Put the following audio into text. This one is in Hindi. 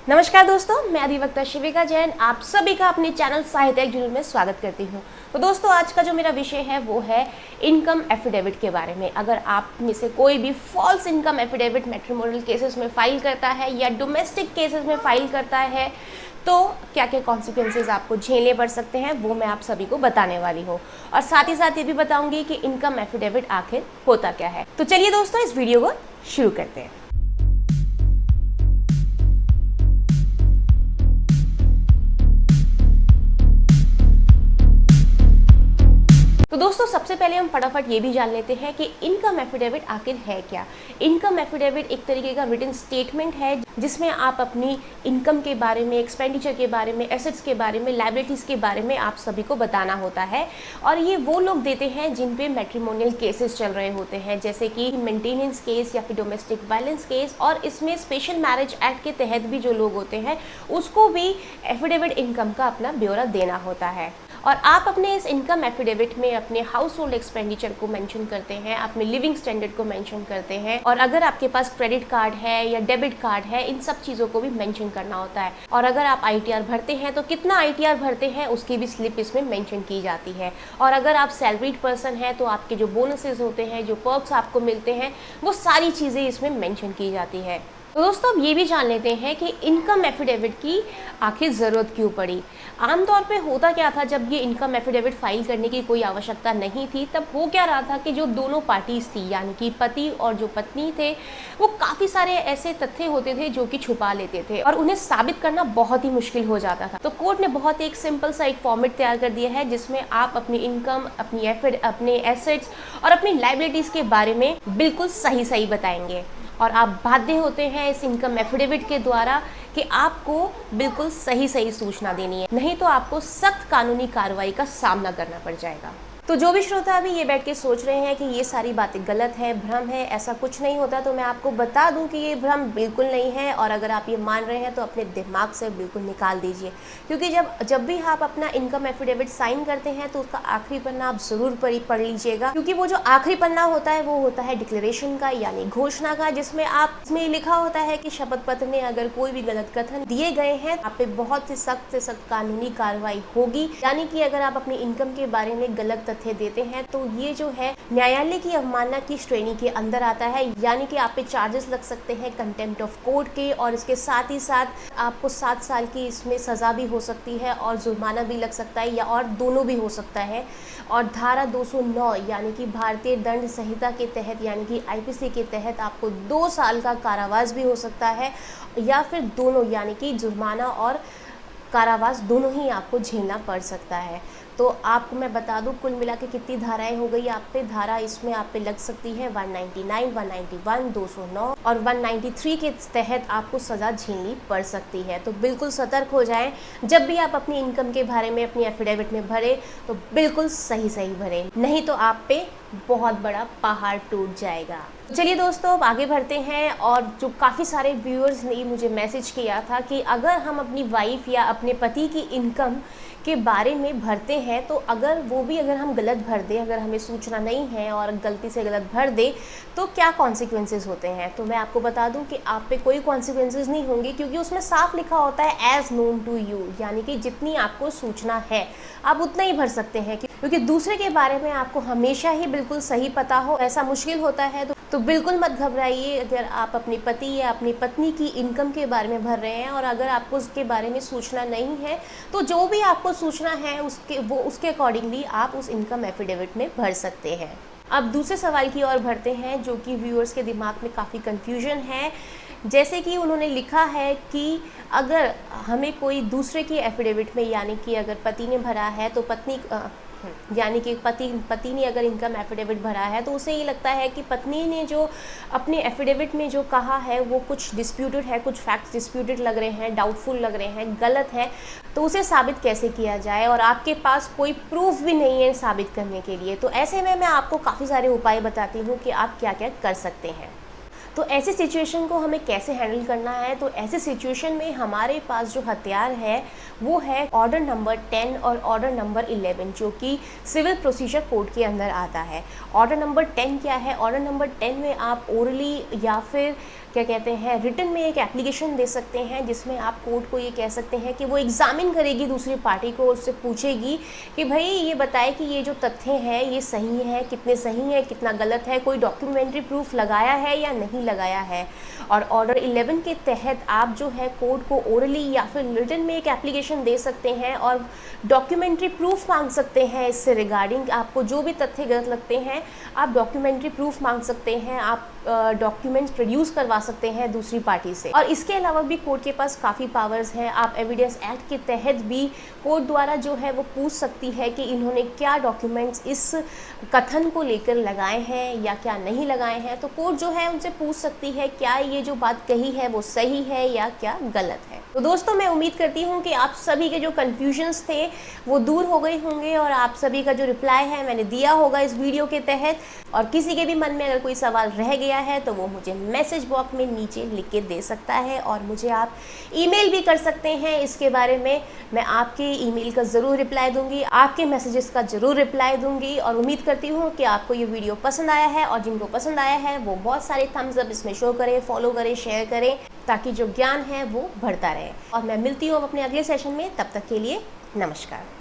नमस्कार दोस्तों, मैं अधिवक्ता शिविका जैन आप सभी का अपने चैनल साहित्यिक जरूर में स्वागत करती हूँ। तो दोस्तों, आज का जो मेरा विषय है वो है इनकम एफिडेविट के बारे में। अगर आप में से कोई भी false income affidavit matrimonial cases में फाइल करता है या डोमेस्टिक केसेस में फाइल करता है तो क्या क्या कॉन्सिक्वेंसेज आपको झेलने पड़ सकते हैं वो मैं आप सभी को बताने वाली हूँ। और साथ ही साथ ये भी बताऊंगी कि इनकम एफिडेविट आखिर होता क्या है। तो चलिए दोस्तों, इस वीडियो को शुरू करते हैं। तो दोस्तों, सबसे पहले हम फटाफट ये भी जान लेते हैं कि इनकम एफिडेविट आखिर है क्या। इनकम एफिडेविट एक तरीके का रिटन स्टेटमेंट है जिसमें आप अपनी इनकम के बारे में, एक्सपेंडिचर के बारे में, एसेट्स के बारे में, लायबिलिटीज़ के बारे में आप सभी को बताना होता है। और ये वो लोग देते हैं जिन पे मैट्रिमोनियल केसेस चल रहे होते हैं, जैसे कि मेंटेनेंस केस या फिर डोमेस्टिक वायलेंस केस। और इसमें स्पेशल मैरिज एक्ट के तहत भी जो लोग होते हैं उसको भी एफिडेविट इनकम का अपना ब्यौरा देना होता है। और आप अपने इस इनकम एफिडेविट में अपने हाउस होल्ड एक्सपेंडिचर को मेंशन करते हैं, अपने लिविंग स्टैंडर्ड को मेंशन करते हैं, और अगर आपके पास क्रेडिट कार्ड है या डेबिट कार्ड है, इन सब चीज़ों को भी मेंशन करना होता है। और अगर आप आईटीआर भरते हैं तो कितना आईटीआर भरते हैं उसकी भी स्लिप इसमें मेंशन की जाती है। और अगर आप सैलरीड पर्सन हैं तो आपके जो बोनसेस होते हैं, जो पर्क्स आपको मिलते हैं, वो सारी चीज़ें इसमें मेंशन की जाती है। तो दोस्तों, अब ये भी जान लेते हैं कि इनकम एफिडेविट की आखिर ज़रूरत क्यों पड़ी। आमतौर पे होता क्या था, जब ये इनकम एफिडेविट फाइल करने की कोई आवश्यकता नहीं थी तब हो क्या रहा था कि जो दोनों पार्टीज थी, यानी कि पति और जो पत्नी थे, वो काफ़ी सारे ऐसे तथ्य होते थे जो कि छुपा लेते थे और उन्हें साबित करना बहुत ही मुश्किल हो जाता था। तो कोर्ट ने बहुत एक सिंपल सा एक फॉर्मेट तैयार कर दिया है जिसमें आप अपनी इनकम, अपने एसेट्स और अपनी लाइबिलिटीज़ के बारे में बिल्कुल सही बताएंगे। और आप बाध्य होते हैं इस इनकम एफिडेविट के द्वारा कि आपको बिल्कुल सही सूचना देनी है, नहीं तो आपको सख्त कानूनी कार्रवाई का सामना करना पड़ जाएगा। तो जो भी श्रोता अभी ये बैठ के सोच रहे हैं कि ये सारी बातें गलत है, भ्रम है, ऐसा कुछ नहीं होता, तो मैं आपको बता दूं कि ये भ्रम बिल्कुल नहीं है। और अगर आप ये मान रहे हैं तो अपने दिमाग से बिल्कुल निकाल दीजिए, क्योंकि जब भी आप अपना इनकम एफिडेविट साइन करते हैं तो उसका आखिरी पन्ना आप जरूर पढ़ लीजिएगा, क्योंकि वो जो आखिरी पन्ना होता है वो होता है डिक्लेरेशन का, यानी घोषणा का, जिसमें इसमें लिखा होता है कि शपथ पत्र में अगर कोई भी गलत कथन दिए गए हैं आप पे बहुत ही सख्त से सख्त कानूनी कार्रवाई होगी। यानी कि अगर आप अपनी इनकम के बारे में गलत तथ्य देते हैं तो ये जो है न्यायालय की अवमानना की श्रेणी के अंदर आता है, यानी कि आप पे चार्जेस लग सकते हैं कंटेम्प्ट ऑफ कोर्ट के, और इसके साथ ही साथ आपको 7 साल की इसमें सजा भी हो सकती है और जुर्माना भी लग सकता है, या और दोनों भी हो सकता है। और धारा 209 यानी कि भारतीय दंड संहिता के तहत, यानी कि आईपीसी के तहत आपको 2 साल का कारावास भी हो सकता है, या फिर दोनों, यानी कि जुर्माना और कारावास दोनों ही आपको झेलना पड़ सकता है। तो आपको मैं बता दूं कुल मिला के कितनी धाराएं हो गई आप पे। धारा इसमें आप पे लग सकती है 199, 191, 209 और 193 के तहत आपको सज़ा झेलनी पड़ सकती है। तो बिल्कुल सतर्क हो जाएं, जब भी आप अपनी इनकम के बारे में अपनी एफिडेविट में भरें तो बिल्कुल सही भरें, नहीं तो आप पे बहुत बड़ा पहाड़ टूट जाएगा। चलिए दोस्तों, अब आगे बढ़ते हैं। और जो काफ़ी सारे व्यूअर्स ने मुझे मैसेज किया था कि अगर हम अपनी वाइफ या अपने पति की इनकम के बारे में भरते हैं तो अगर हम गलत भर दें, अगर हमें सूचना नहीं है और गलती से गलत भर दें तो क्या कॉन्सिक्वेंसेस होते हैं। तो मैं आपको बता दूं कि आप पे कोई कॉन्सिक्वेंसेस नहीं होंगे, क्योंकि उसमें साफ लिखा होता है एज नोन टू यू, यानी कि जितनी आपको सूचना है आप उतना ही भर सकते हैं, क्योंकि दूसरे के बारे में आपको हमेशा ही बिल्कुल सही पता हो ऐसा मुश्किल होता है। तो बिल्कुल मत घबराइए अगर आप अपने पति या अपनी पत्नी की इनकम के बारे में भर रहे हैं और अगर आपको उसके बारे में सूचना नहीं है तो जो भी आपको सूचना है उसके अकॉर्डिंगली आप उस इनकम एफिडेविट में भर सकते हैं। अब दूसरे सवाल की ओर बढ़ते हैं, जो कि व्यूअर्स के दिमाग में काफ़ी कन्फ्यूजन है। जैसे कि उन्होंने लिखा है कि अगर हमें कोई दूसरे की एफिडेविट में, यानी कि अगर पति ने भरा है तो यानी कि पति ने अगर इनकम एफिडेविट भरा है तो उसे ये लगता है कि पत्नी ने जो अपने एफिडेविट में जो कहा है वो कुछ डिस्प्यूटेड है, कुछ फैक्ट्स डिस्प्यूटेड लग रहे हैं, डाउटफुल लग रहे हैं, गलत है, तो उसे साबित कैसे किया जाए, और आपके पास कोई प्रूफ भी नहीं है साबित करने के लिए। तो ऐसे में मैं आपको काफ़ी सारे उपाय बताती हूँ कि आप क्या क्या कर सकते हैं। तो ऐसी सिचुएशन को हमें कैसे हैंडल करना है, तो ऐसे सिचुएशन में हमारे पास जो हथियार है वो है ऑर्डर नंबर 10 और ऑर्डर नंबर 11, जो कि सिविल प्रोसीजर कोड के अंदर आता है। ऑर्डर नंबर 10 क्या है? ऑर्डर नंबर 10 में आप ओरली या फिर क्या कहते हैं रिटन में एक एप्लीकेशन दे सकते हैं, जिसमें आप कोर्ट को ये कह सकते हैं कि वो एग्जामिन करेगी दूसरी पार्टी को, उससे पूछेगी कि भाई ये बताए कि ये जो तथ्य है ये सही है, कितने सही है, कितना गलत है, कोई डॉक्यूमेंट्री प्रूफ लगाया है या नहीं लगाया है। और ऑर्डर 11 के तहत आप जो है कोर्ट को ओरली या फिर रिटन में एक एप्लीकेशन दे सकते हैं और डॉक्यूमेंट्री प्रूफ मांग सकते हैं। इससे रिगार्डिंग आपको जो भी तथ्य गलत लगते हैं आप डॉक्यूमेंट्री प्रूफ मांग सकते हैं, आप डॉक्यूमेंट्स प्रोड्यूस करवा सकते हैं दूसरी पार्टी से। और इसके अलावा भी कोर्ट के पास काफ़ी पावर्स हैं। आप एविडेंस एक्ट के तहत भी कोर्ट द्वारा जो है वो पूछ सकती है कि इन्होंने क्या डॉक्यूमेंट्स इस कथन को लेकर लगाए हैं या क्या नहीं लगाए हैं। तो कोर्ट जो है उनसे पूछ सकती है क्या ये जो बात कही है वो सही है या क्या गलत है। तो दोस्तों मैं उम्मीद करती हूँ कि आप सभी के जो कन्फ्यूजन्स थे वो दूर हो गए होंगे और आप सभी का जो रिप्लाई है मैंने दिया होगा इस वीडियो के तहत। और किसी के भी मन में अगर कोई सवाल रह गया है तो वो मुझे मैसेज बॉक्स में नीचे लिख के दे सकता है और मुझे आप ईमेल भी कर सकते हैं। इसके बारे में मैं आपके ईमेल का ज़रूर रिप्लाई दूंगी, आपके मैसेजेस का ज़रूर रिप्लाई दूंगी। और उम्मीद करती हूँ कि आपको ये वीडियो पसंद आया है और जिनको पसंद आया है वो बहुत सारे थम्स अप इसमें शो करें, फॉलो करें, शेयर करें, ताकि जो ज्ञान है वो बढ़ता रहे। और मैं मिलती हूँ अपने अगले सेशन में, तब तक के लिए नमस्कार।